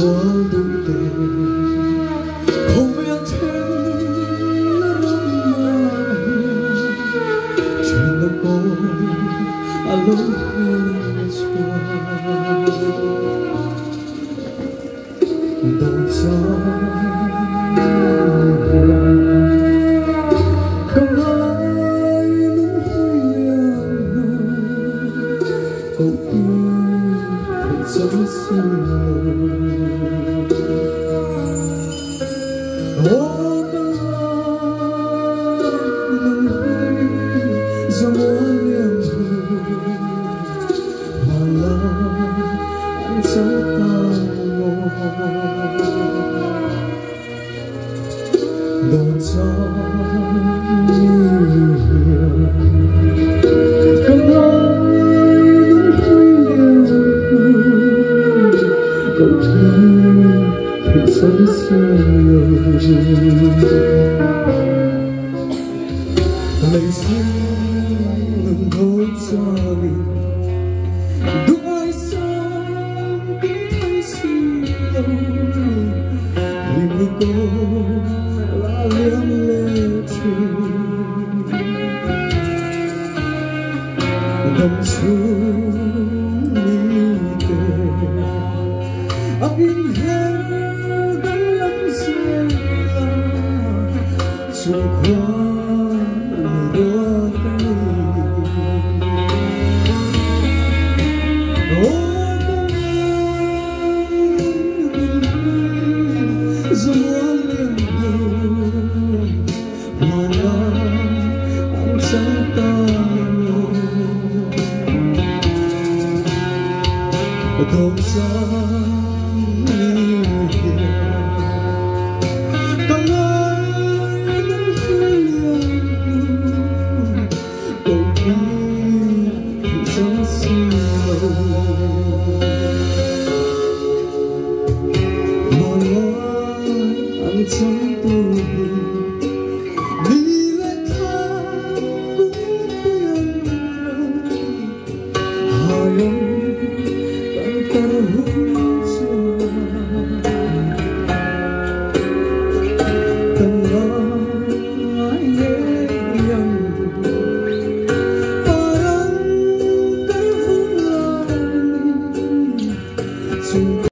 của đôi tình không biết thêm mà chuyện đã có lúc đầu trong ai nung câu yêu thật giống xưa ô con nung do mỗi niềm vui mà lòng anh chẳng đôi trong nhiều không cậu thương thật sống lời xin ngừng thôi cho mình đúng ai sao cũng thấy xin lâu vì người cô là liếm lệ tình đâm xuống mi kề ấp in hết đắng lắm riêng là chùa khoa đua tay dù muốn niềm vui mà lòng anh chẳng tan đâu dám yêu càng ai nắng liềm cầu yêu giống xưa mà anh chẳng tu